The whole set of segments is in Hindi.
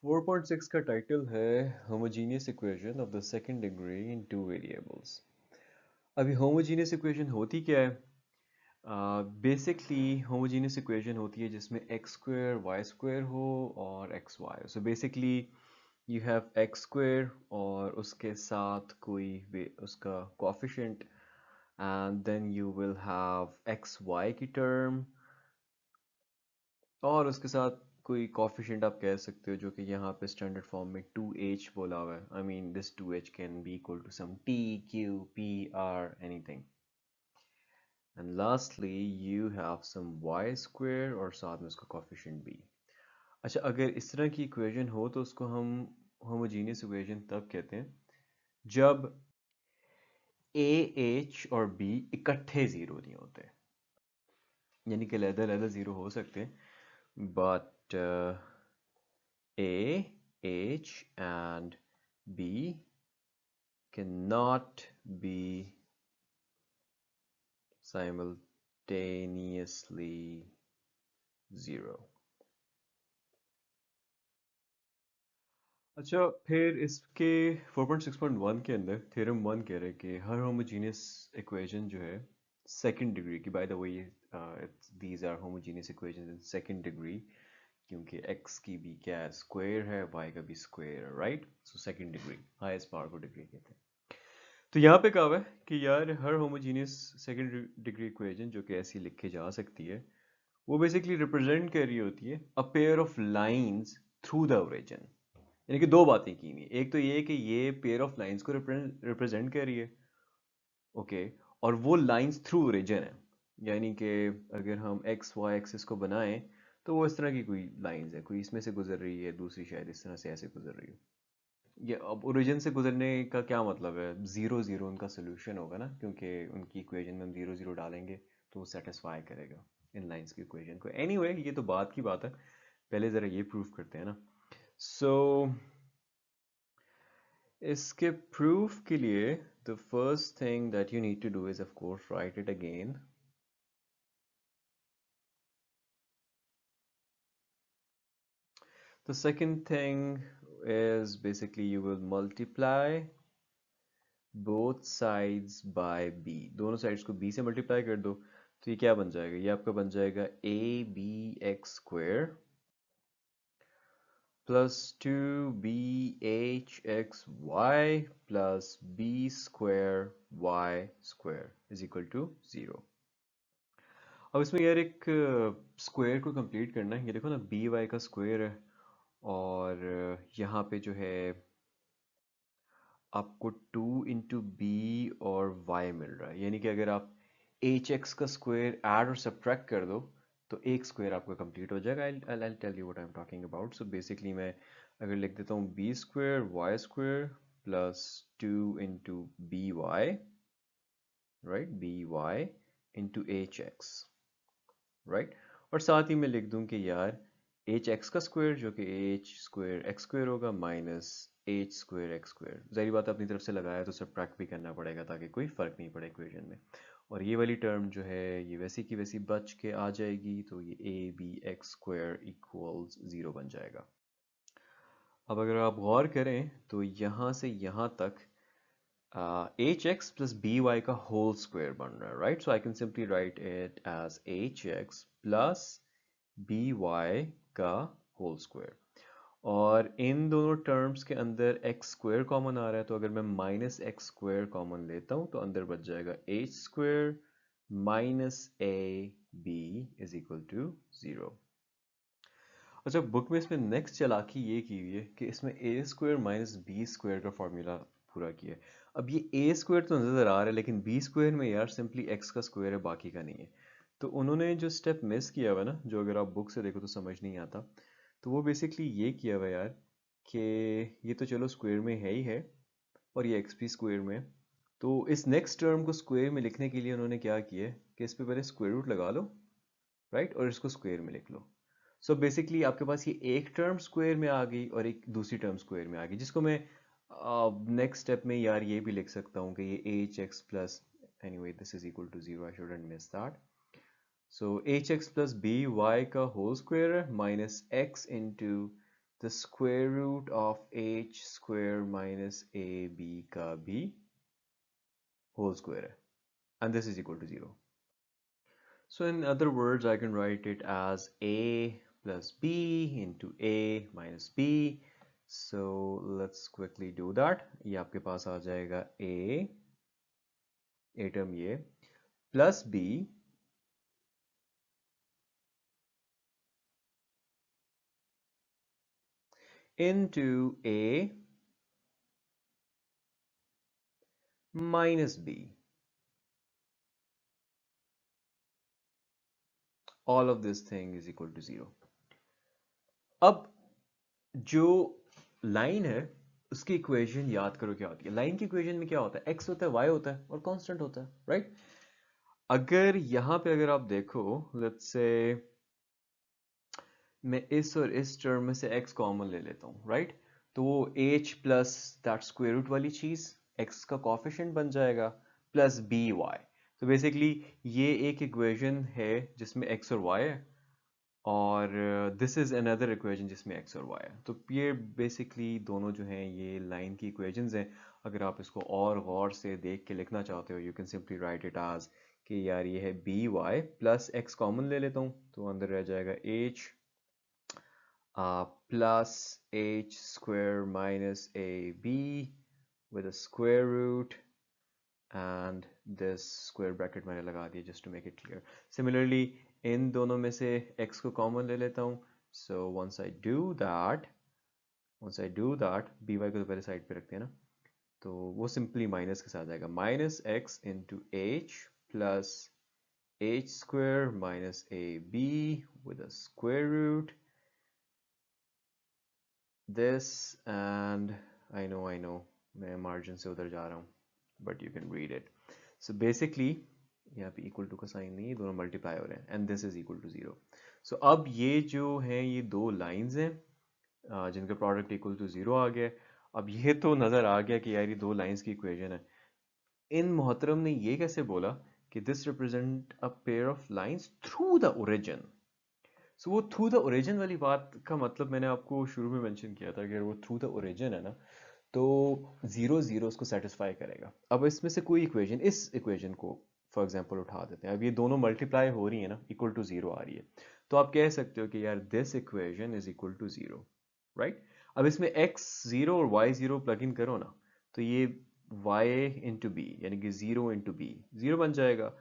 4.6 का टाइटल है homogeneous equation of the second degree in two variables. अभी होमोजीनियस इक्वेशन होती क्या है? बेसिकली होमोजीनियस इक्वेशन होती है जिसमें एक्स स्क्वायर वाई स्क्वायर हो और x y. So basically you have x square और उसके साथ कोई उसका coefficient, and then you will have x y की टर्म और उसके साथ कोई कॉफिशिएंट आप कह सकते हो जो कि यहाँ पे स्टैंडर्ड फॉर्म में 2h बोला हुआ है। I mean this 2h can be equal to some t q p r anything, and lastly you have some y square और साथ में उसका कॉफिशिएंट b। अच्छा, अगर इस तरह की इक्वेशन हो तो उसको हम होमोजीनियस इक्वेशन तब कहते हैं जब a h और b इकट्ठे जीरो नहीं होते, यानी कि अलग अलग जीरो हो सकते हैं but A, H, and B cannot be simultaneously zero. अच्छा, फिर इसके 4.6.1 के अंदर थ्योरम 1 कह रहे हैं कि हर होमोजीनियस इक्वेशन जो है सेकंड डिग्री की, by the way these are homogeneous equations in second degree, क्योंकि x की भी क्या है, स्क्वायर है, y का भी स्क्वायर है, right? So second degree, highest power को डिग्री कहते हैं। तो यहाँ पे कहा हुआ है कि यार हर होमोजीनियस सेकंड डिग्री इक्वेशन जो कि ऐसी लिखी जा सकती है, वो बेसिकली रिप्रेजेंट कर रही होती है अ pair of lines through the origin. यानी कि दो बातें की हुई, एक तो ये कि ये पेयर ऑफ लाइंस को रिप्रेजेंट कर रही है, ओके, और वो लाइंस थ्रू ओरिजिन है, यानी कि अगर हम एक्स वाई एक्सिस को बनाएं तो वो इस तरह की कोई लाइंस है, कोई इसमें से गुजर रही है, दूसरी शायद इस तरह से ऐसे गुजर रही है। ये अब ओरिजिन से गुजरने का क्या मतलब है? जीरो जीरो उनका सोल्यूशन होगा ना, क्योंकि उनकी इक्वेशन में हम जीरो जीरो डालेंगे तो वो सेटिस्फाई करेगा इन लाइंस की इक्वेशन को। एनीवे ये तो बात की बात है, पहले ज़रा ये प्रूफ करते हैं ना। सो इसके प्रूफ के लिए the first thing that you need to do is of course write it again. The second thing is basically you will multiply both sides by b। दोनों साइड्स को b से मल्टीप्लाई कर दो तो ये क्या बन जाएगा? ये आपका बन जाएगा a b x square plus 2bhxy plus b square y square is equal to 0। अब इसमें यार एक स्क्वायर को कंप्लीट करना है। ये देखो ना, बी वाई का स्क्वायर है और यहाँ पे जो है आपको 2 into b और y मिल रहा है, यानी कि अगर आप hx का स्क्वायर ऐड और सब्ट्रैक्ट कर दो तो एक स्क्वायर आपका कंप्लीट हो जाएगा। I'll tell you what I'm talking about। So basically मैं अगर लिख देता हूँ b square y square plus 2 into by, right, by into hx, right, और साथ ही मैं लिख दूं कि यार एच एक्स का स्क्वायर जो कि एच स्क्वायर एक्स स्क्वायर होगा minus H square x square. जाहिर बात है अपनी तरफ से लगाया तो सब्ट्रैक्ट भी करना पड़ेगा ताकि कोई फर्क नहीं पड़े इक्वेशन में। और ये वाली टर्म जो है ये वैसी की वैसी बच के आ जाएगी, तो ये a b x square equals 0 बन जाएगा। अब अगर आप गौर करें तो यहाँ से यहाँ तक h x plus b y का होल स्क्वायर बन रहा है, right? So I can simply write it as h x plus b y का होल स्क्वायर। और इन दोनों टर्म्स के अंदर एक्स स्क्वायर कॉमन आ रहा है, तो अगर मैं माइनस एक्स स्क्वायर कॉमन लेता हूं तो अंदर बच जाएगा h square minus a b is equal to 0। अच्छा, बुक में इसमें नेक्स्ट चालाकी ये की हुई है कि इसमें ए स्क्वायर माइनस बी स्क्वायर का फॉर्मूला पूरा किया है। अब ये ए स्क्वायर तो नज़र आ रहा है लेकिन बी स्क्वायर में यार सिंपली एक्स का स्क्वायर है, बाकी का नहीं है। तो उन्होंने जो स्टेप मिस किया हुआ ना, जो अगर आप बुक से देखो तो समझ नहीं आता, तो वो बेसिकली ये किया हुआ यार कि ये तो चलो स्क्वायर में है ही है और ये एक्स भी स्क्वायर में है, तो इस नेक्स्ट टर्म को स्क्वायर में लिखने के लिए उन्होंने क्या किया है कि इस पे पहले स्क्वायर रूट लगा लो, राइट, और इसको स्क्वायर में लिख लो। सो बेसिकली आपके पास ये एक टर्म स्क्वायर में आ गई और एक दूसरी टर्म स्क्वायर में आ गई, जिसको मैं नेक्स्ट स्टेप में यार ये भी लिख सकता हूँ कि ये h x plus, anyway this is equal to 0, I shouldn't miss that. So h x plus b y का होल स्क्वायर है minus x into the square root of h square minus a b का भी होल स्क्वायर है, and this is equal to 0. So in other words, I can write it as a plus b into a minus b. So let's quickly do that. ये आपके पास आ जाएगा a term ये plus b into a minus b. All of this thing is equal to 0. अब जो लाइन है उसकी इक्वेशन याद करो क्या होती है। लाइन की इक्वेशन में क्या होता है, x होता है, y होता है और कांस्टेंट होता है, राइट। अगर यहाँ पे अगर आप देखो, लेट्स से मैं इस और इस टर्म में से x कॉमन ले लेता हूँ, राइट। तो वो h plus that square root वाली चीज x का कोफिशिएंट बन जाएगा प्लस बी वाई। तो बेसिकली ये एक इक्वेशन है जिसमें x और y है, और दिस इज अनदर इक्वेशन जिसमें x और y है। तो ये बेसिकली दोनों जो हैं ये लाइन की इक्वेशंस हैं। अगर आप इसको और गौर से देख के लिखना चाहते हो, you can simply write it as कि यार ये है b y plus x common ले लेता हूँ, तो अंदर रह जाएगा h plus h square minus ab with a square root, and this square bracket मैंने लगा दिया just to make it clear. Similarly इन दोनों में से x को कॉमन ले लेता हूँ, so once I do that by को तो पहले साइड पे रखते हैं ना, तो वो सिंपली माइनस के साथ आएगा, minus x into h plus h square minus ab with a square root this, and I know मैं मार्जिन से उधर जा रहा हूँ, but you can read it. So basically यहाँ पे इक्वल टू का साइन नहीं है, दोनों मल्टीप्लाई हो रहे हैं, and this is equal to 0. So अब ये जो हैं ये दो लाइंस हैं जिनका प्रोडक्ट इक्वल टू 0 आ गया। अब ये तो नज़र आ गया कि यार ये दो लाइंस की इक्वेशन है। इन मोहतरम ने ये कैसे बोला कि this represent a pair of lines through the origin. So वो थ्रू द ओरिजिन वाली बात का मतलब मैंने आपको शुरू में मेंशन किया था कि अगर वो थ्रू द ओरिजिन है ना, तो 0 0 उसको सेटिस्फाई करेगा। अब इसमें से कोई इक्वेशन, इस इक्वेशन को फॉर एग्जांपल उठा देते हैं, अब ये दोनों मल्टीप्लाई हो रही है ना, इक्वल टू 0 आ रही है, तो आप कह सकते हो कि यार this equation is equal to 0, right. अब इसमें x 0 और y 0 प्लग इन करो ना, तो ये y इंटू बी यानी कि 0 इंटू बी 0 बन जाएगा,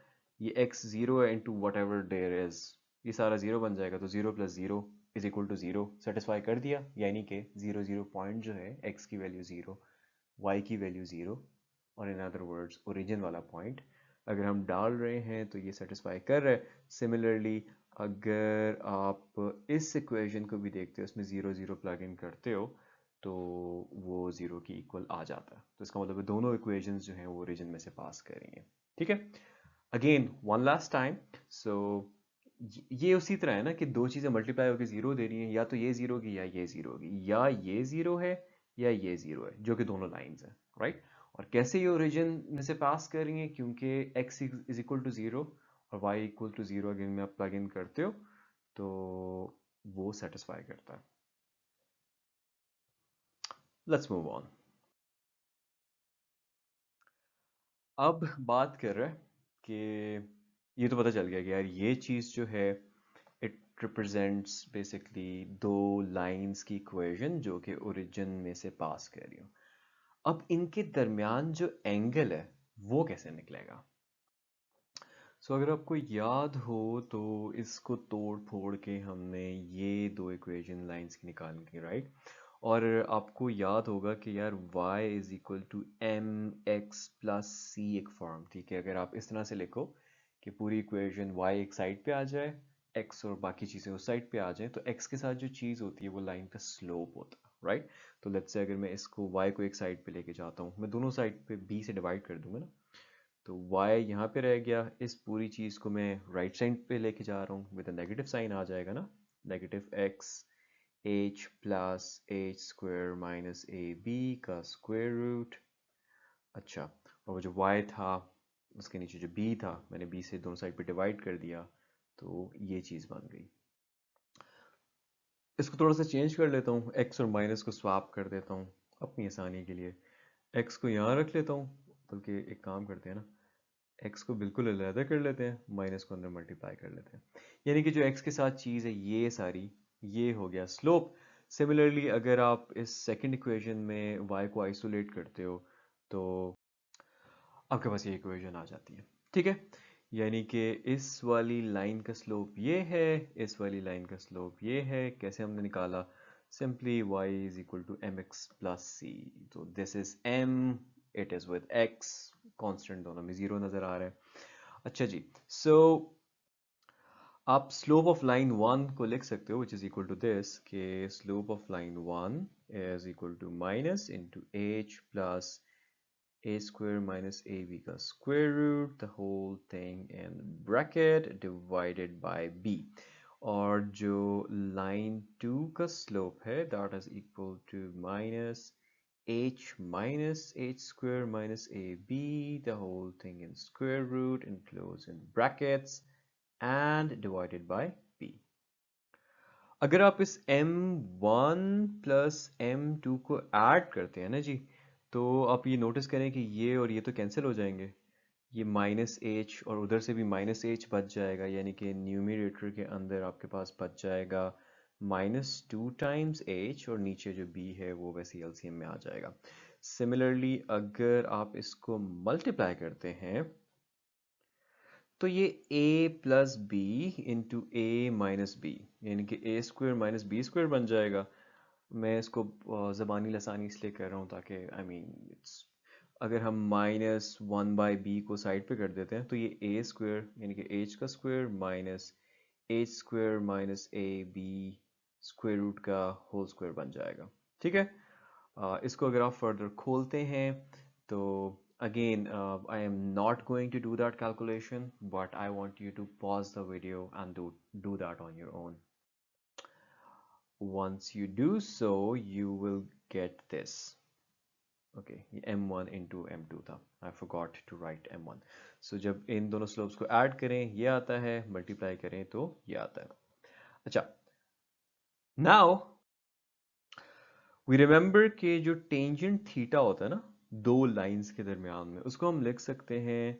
ये x 0 into whatever there is ये सारा 0 बन जाएगा, तो 0 plus 0 is equal to 0 satisfy कर दिया, यानी कि 0 0 पॉइंट जो है x की वैल्यू 0, y की वैल्यू 0, और इन अदर वर्ड्स ओरिजिन वाला पॉइंट अगर हम डाल रहे हैं तो ये सेटिस्फाई कर रहा है। सिमिलरली अगर आप इस इक्वेशन को भी देखते हो, इसमें 0 0 प्लग इन करते हो तो वो 0 की इक्वल आ जाता है। तो इसका मतलब दोनों इक्वेशंस जो हैं वो ओरिजिन में से पास कर रही हैं, ठीक है। अगेन वन लास्ट टाइम, सो ये उसी तरह है ना कि दो चीज़ें मल्टीप्लाई होकर 0 दे रही हैं, या तो ये 0 होगी या ये 0 होगी, या ये 0 है या ये 0 है, जो कि दोनों लाइंस हैं, राइट। और कैसे ये ओरिजिन में से पास कर रही हैं, क्योंकि x इज इक्वल टू 0 और y इक्वल टू 0 अगेन में आप प्लग इन करते हो तो वो सेटिस्फाई करता है। Let's move on. अब बात कर रहे हैं कि ये तो पता चल गया कि यार ये चीज़ जो है इट रिप्रेजेंट्स बेसिकली दो लाइंस की इक्वेशन जो कि ओरिजिन में से पास कर रही हो। अब इनके दरमियान जो एंगल है वो कैसे निकलेगा। सो अगर आपको याद हो तो इसको तोड़ फोड़ के हमने ये दो इक्वेशन लाइंस की निकालनी थी, राइट। और आपको याद होगा कि यार y is equal to M X plus C एक फॉर्म थी कि अगर आप इस तरह से लिखो कि पूरी इक्वेशन y एक साइड पे आ जाए, x और बाकी चीज़ें उस साइड पे आ जाए, तो x के साथ जो चीज़ होती है वो लाइन का स्लोप होता है, राइट। तो लेट्स से अगर मैं इसको y को एक साइड पे लेके जाता हूँ, मैं दोनों साइड पे b से डिवाइड कर दूंगा ना, तो y यहाँ पे रह गया, इस पूरी चीज़ को मैं राइट साइड पे लेके जा रहा हूँ विद नेगेटिव साइन आ जाएगा ना, negative x h plus h square minus a b का स्क्वायर रूट। अच्छा, और वो जो y था उसके नीचे जो b था मैंने b से दोनों साइड पे डिवाइड कर दिया, तो ये चीज़ बन गई। इसको थोड़ा सा चेंज कर लेता हूँ, एक्स और माइनस को स्वाप कर देता हूँ अपनी आसानी के लिए। एक्स को यहाँ रख लेता हूँ, बल्कि एक काम करते हैं ना, एक्स को बिल्कुल अलहदा कर लेते हैं, माइनस को अंदर मल्टीप्लाई कर लेते हैं। यानी कि जो एक्स के साथ चीज़ है ये सारी, ये हो गया स्लोप। सिमिलरली अगर आप इस सेकंड इक्वेशन में वाई को आइसोलेट करते हो तो आपके पास ये इक्वेशन आ जाती है। ठीक है, यानी कि इस वाली लाइन का स्लोप ये है, इस वाली लाइन का स्लोप ये है। कैसे हमने निकाला? Simply y is equal to M X plus C. तो this is m, it is with x, constant दोनों में जीरो नजर आ रहा है। अच्छा जी, सो आप स्लोप ऑफ लाइन वन को लिख सकते हो, which is equal to this, के slope of line one is equal to minus into H plus a square minus ab का square root, the whole thing in bracket divided by b। और जो line 2 का slope है that is equal to minus h square minus ab, the whole thing in square root enclosed in brackets and divided by b। अगर आप इस m1 प्लस m2 को ऐड करते हैं ना जी, तो आप ये नोटिस करें कि ये और ये तो कैंसिल हो जाएंगे, ये माइनस एच और उधर से भी माइनस एच बच जाएगा, यानी कि न्यूमरेटर के अंदर आपके पास बच जाएगा -2 टाइम्स एच, और नीचे जो बी है वो वैसे एलसीएम में आ जाएगा। सिमिलरली अगर आप इसको मल्टीप्लाई करते हैं तो ये a plus b into a minus b, यानी कि a square minus b square बन जाएगा। मैं इसको ज़बानी लसानी इसलिए कर रहा हूँ ताकि इट्स, अगर हम -1/b को साइड पे कर देते हैं तो ये a स्क्वायर यानी कि h का square minus h square minus a b square root का होल स्क्वायर बन जाएगा। ठीक है, इसको अगर आप फर्दर खोलते हैं तो again I am not going to do that calculation, but I want you to pause the video and do that on your own. Once you do so you will get this। okay, ये m1 into m2 था, I forgot to write m1। so जब इन दोनों स्लोप्स को ऐड करें ये आता है, मल्टीप्लाई करें तो ये आता है। अच्छा, now वी रिमेंबर कि जो टेंजेंट थीटा होता है ना दो लाइंस के दरमियान में, उसको हम लिख सकते हैं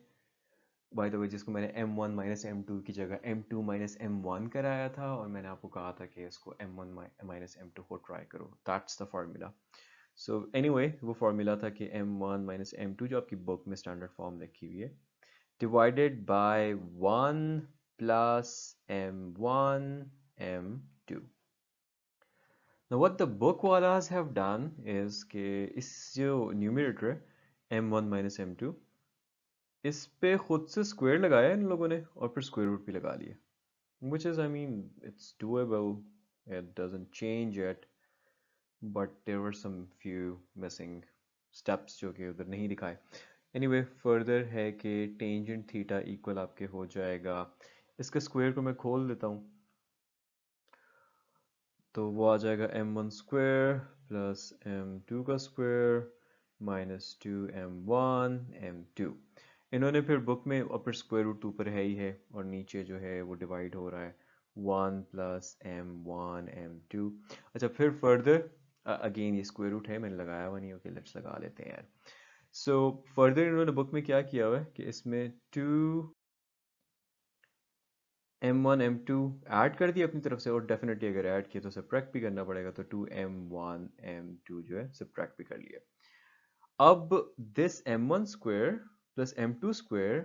बाय द वे, जिसको मैंने m1 माइनस m2 की जगह m2 माइनस m1 कराया था, और मैंने आपको कहा था कि इसको m1 माइनस m2 को ट्राई करो, that's the formula. So anyway वो फार्मूला था कि m1 माइनस m2 जो आपकी बुक में स्टैंडर्ड फॉर्म लिखी हुई है, divided by 1 plus m1 m2। Now what the book वालास have done is कि इस जो न्यूमरेटर है m1 माइनस m2, इस पे खुद से स्क्वायर लगाया इन लोगों ने और फिर स्क्वायर रूट भी लगा लिया, which is it's doable, it doesn't change it, but there were some few missing steps जो कि उधर नहीं दिखाए। anyway further है कि टेंजेंट थीटा इक्वल आपके हो जाएगा, इसका स्क्वायर को मैं खोल देता हूँ तो वो आ जाएगा m1 स्क्वायर प्लस m2 का स्क्वायर माइनस 2m1 m2। इन्होंने फिर बुक में और फिर स्क्वायर रूट ऊपर है ही है और नीचे जो है वो डिवाइड हो रहा है 1 प्लस m1 m2। अच्छा, फिर फर्दर अगेन ये स्क्वायर रूट है, मैंने लगाया हुआ नहीं, ओके लेट्स लगा लेते हैं यार। सो फर्दर इन्होंने बुक में क्या किया हुआ है कि इसमें 2m1 m2 ऐड कर दिया अपनी तरफ से, और डेफिनेटली अगर ऐड किया तो सब्ट्रैक्ट भी करना पड़ेगा, तो 2m1 m2 जो है सब्ट्रैक्ट भी कर लिया। अब this m1 square plus m2 square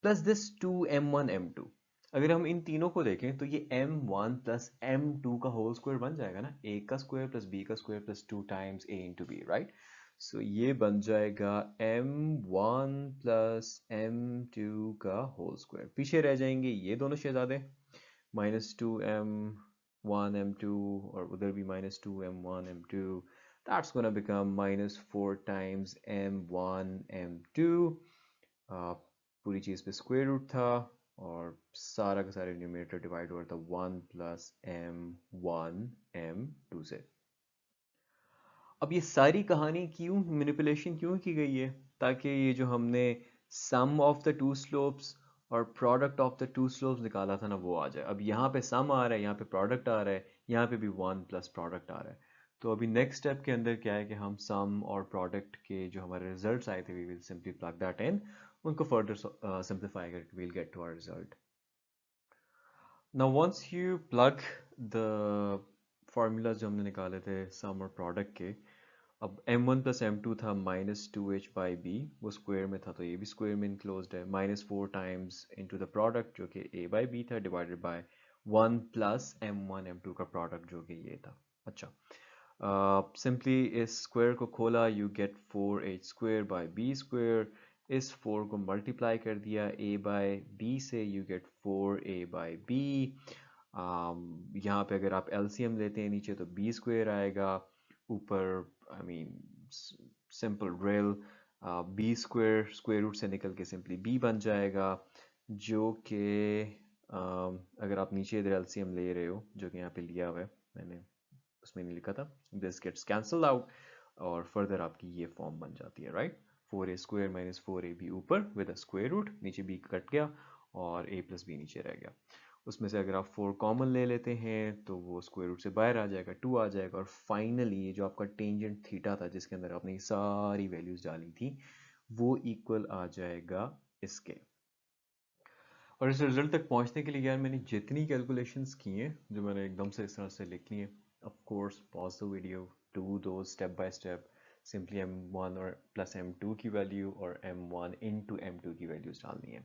plus this 2m1 m2, अगर हम इन तीनों को देखें तो ये m1 प्लस m2 का होल स्क्वायर बन जाएगा ना, a का स्क्वायर प्लस b का square plus 2 times a into B, right. So ये बन जाएगा m1 प्लस m2 का होल स्क्वायर, पीछे रह जाएंगे ये दोनों शहजादे, -2m1 m2 और उधर भी -2m1 m2, that's gonna become -4 times m1 m2। पूरी चीज़ पे स्क्वायर रूट था और सारा का सारा न्यूमरेटर डिवाइड हो रहा था 1 प्लस m1 m2 से। अब ये सारी कहानी क्यों, मैनिपुलेशन क्यों की गई है, ताकि ये जो हमने सम ऑफ द टू स्लोप्स और product of the two slopes निकाला था ना वो आ जाए। अब यहाँ पे सम आ रहा है, यहाँ पे प्रोडक्ट आ रहा है, यहाँ पे भी 1 प्लस प्रोडक्ट आ रहा है। तो अभी नेक्स्ट स्टेप के अंदर क्या है कि हम सम और प्रोडक्ट के जो हमारे रिजल्ट्स आए थे we will simply plug that in, उनको फर्दर सिंप्लीफाई करके we'll get to our result. Now once you plug the formula जो हमने निकाले थे सम और प्रोडक्ट के, अब m1 प्लस m2 था minus two h by b, वो स्क्वायर में था तो ये भी स्क्वायर में इनक्लोज्ड है, minus 4 times into the product जो कि a बाई बी था divided by 1 plus m1 m2 का प्रोडक्ट जो कि ये था। अच्छा, सिंपली इस स्क्वायर को खोला, you get 4h square by b square, इस 4 को मल्टीप्लाई कर दिया a बाय b से, you get 4a by b. यहाँ पे अगर आप एलसीएम लेते हैं नीचे तो बी स्क्वायर आएगा, ऊपर I mean simple drill, b square square root से निकल के सिंपली बी बन जाएगा, जो कि अगर आप नीचे इधर एलसीएम ले रहे हो जो कि यहाँ पे लिया हुआ है, मैंने उसमें नहीं लिखा था, दिस गेट्स कैंसल आउट और फर्दर आपकी ये फॉर्म बन जाती है, right. 4a square minus 4ab ऊपर विद अ स्क्वायर रूट, नीचे b कट गया और a प्लस बी नीचे रह गया। उसमें से अगर आप 4 कॉमन ले लेते हैं तो वो स्क्वायर रूट से बाहर आ जाएगा, 2 आ जाएगा, और फाइनली ये जो आपका टेंजेंट थीटा था जिसके अंदर आपने सारी वैल्यूज डाली थी वो इक्वल आ जाएगा इसके। और इस रिजल्ट तक पहुंचने के लिए यार मैंने जितनी कैलकुलेशंस की हैं जो मैंने एकदम से इस तरह से लिख ली हैं, of course pause the video, do दो step by step, simply m1 और प्लस m2 की वैल्यू और m1 इनटू m2 की वैल्यूज डालनी है।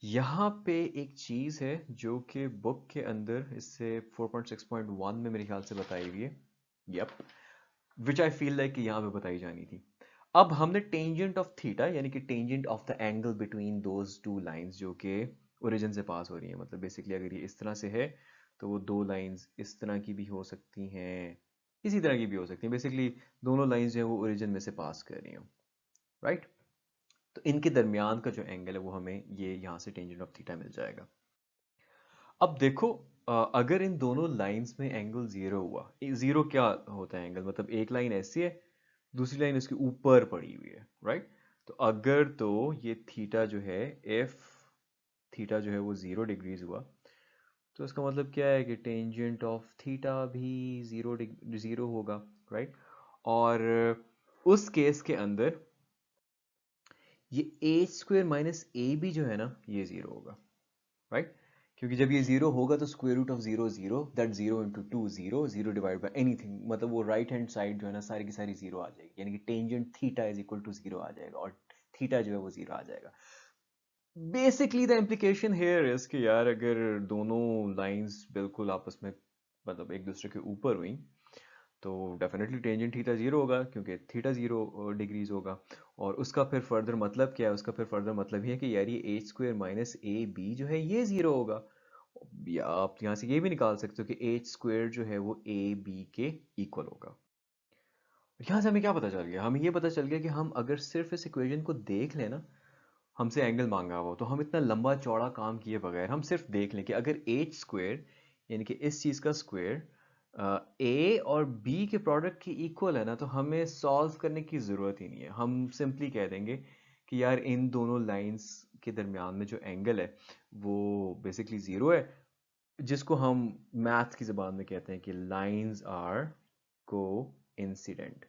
यहाँ पे एक चीज़ है जो कि बुक के अंदर इससे 4.6.1 में मेरे ख्याल से बताई हुई है, yup, which I feel like कि यहाँ पे बताई जानी थी। अब हमने टेंजेंट ऑफ थीटा यानी कि tangent of the angle between those two lines जो कि ओरिजिन से पास हो रही है, मतलब बेसिकली अगर ये इस तरह से है तो वो दो लाइंस इस तरह की भी हो सकती हैं, इसी तरह की भी हो सकती हैं, बेसिकली दोनों लाइंस जो है वो ओरिजिन में से पास कर रही हैं, राइट। तो इनके दरमियान का जो एंगल है वो हमें ये यहाँ से टेंजेंट ऑफ थीटा मिल जाएगा। अब देखो, अगर इन दोनों लाइंस में एंगल जीरो हुआ, जीरो क्या होता है एंगल, मतलब एक लाइन ऐसी है दूसरी लाइन उसके ऊपर पड़ी हुई है, राइट। तो अगर तो ये थीटा जो है, एफ थीटा जो है वो 0 डिग्रीज हुआ, तो इसका मतलब क्या है कि टेंजेंट ऑफ थीटा भी जीरो होगा, राइट। और उस केस के अंदर ये ए स्क्वेयर माइनस ए बी जो है ना ये जीरो होगा, राइट। क्योंकि जब ये जीरो होगा तो square root of zero zero, that zero into two zero, zero divide by anything, मतलब वो राइट हैंड साइड जो है ना सारी की सारी जीरो आ जाएगी, यानी कि tangent theta is equal to zero आ जाएगा और थीटा जो है वो जीरो आ जाएगा। Basically the implication here is कि यार अगर दोनों लाइंस बिल्कुल आपस में मतलब एक दूसरे के ऊपर हुई तो डेफिनेटली टेंजेंट थीटा जीरो होगा क्योंकि थीटा 0 डिग्रीज होगा। और उसका फिर फर्दर मतलब क्या है, उसका फिर फर्दर मतलब ये है कि यार ये h square minus a b जो है ये जीरो होगा, या आप यहाँ से ये भी निकाल सकते हो कि एच स्क्वायर जो है वो ए बी के इक्वल होगा। यहाँ से हमें क्या पता चल गया, हमें ये पता चल गया कि हम अगर सिर्फ इस इक्वेशन को देख लें ना, हमसे एंगल मांगा हुआ तो हम इतना लंबा चौड़ा काम किए बगैर हम सिर्फ देख लें कि अगर एच स्क्वायर यानी कि इस चीज़ का स्क्वायर ए और बी के प्रोडक्ट की इक्वल है ना, तो हमें सॉल्व करने की ज़रूरत ही नहीं है, हम सिंपली कह देंगे कि यार इन दोनों लाइंस के दरमियान में जो एंगल है वो बेसिकली ज़ीरो है, जिसको हम मैथ की ज़बान में कहते हैं कि लाइंस आर को इंसिडेंट।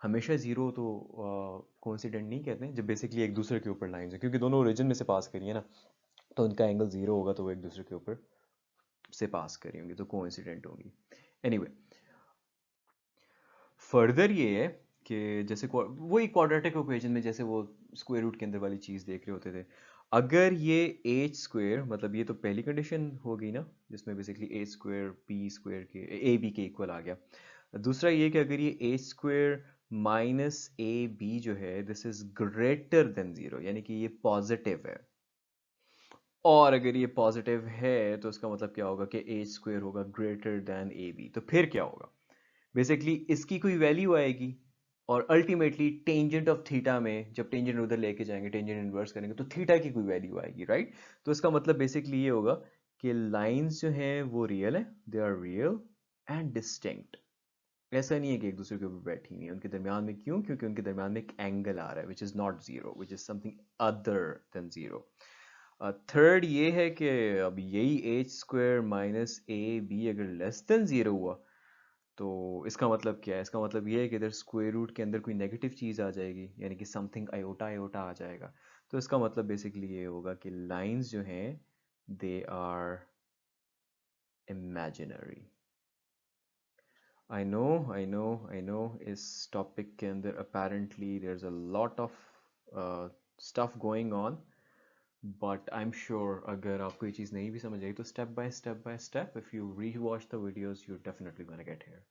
हमेशा जीरो तो कोइंसिडेंट नहीं कहते हैं जब बेसिकली एक दूसरे के ऊपर लाइंस है, क्योंकि दोनों ओरिजिन में से पास करी है ना, तो उनका एंगल जीरो होगा तो वो एक दूसरे के ऊपर से पास करी होंगी तो कोइंसिडेंट होंगी। एनीवे फर्दर ये है कि जैसे वही क्वाड्रेटिक इक्वेशन में जैसे वो स्क्वायर रूट के अंदर वाली चीज़ देख रहे होते थे, अगर ये एच स्क्वायर मतलब ये तो पहली कंडीशन हो गई ना जिसमें basically h square b square के ए बी के इक्वल आ गया, दूसरा ये कि अगर ये ए स्क्वायर माइनस ए बी जो है this is greater than zero यानी कि ये पॉजिटिव है, और अगर ये पॉजिटिव है तो इसका मतलब क्या होगा कि ए स्क्वायर होगा ग्रेटर देन ए बी, तो फिर क्या होगा, बेसिकली इसकी कोई वैल्यू आएगी और अल्टीमेटली टेंजेंट ऑफ थीटा में जब टेंजेंट उधर लेके जाएंगे टेंजेंट इन्वर्स करेंगे तो थीटा की कोई वैल्यू आएगी, राइट। तो इसका मतलब बेसिकली ये होगा कि लाइंस जो हैं वो रियल है, they are real and distinct, ऐसा नहीं है कि एक दूसरे के ऊपर बैठी हुई है उनके दरमियान में, क्यों, क्योंकि उनके दरमियान में एक एंगल आ रहा है which is not zero, which is something other than zero. Third ये है कि अब यही h square minus a b अगर लेस देन ज़ीरो हुआ तो इसका मतलब क्या है? इसका मतलब ये है कि इधर स्क्वायर रूट के अंदर कोई नेगेटिव चीज़ आ जाएगी, यानी कि समथिंग आयोटा आयोटा आ जाएगा। तो इसका मतलब बेसिकली ये होगा कि लाइंस जो हैं they are imaginary. I know इस टॉपिक के अंदर apparently there is a lot of stuff going on, but I am sure अगर आपको ये चीज़ नहीं भी समझ आई तो step by step if you rewatch the videos you definitely gonna get here.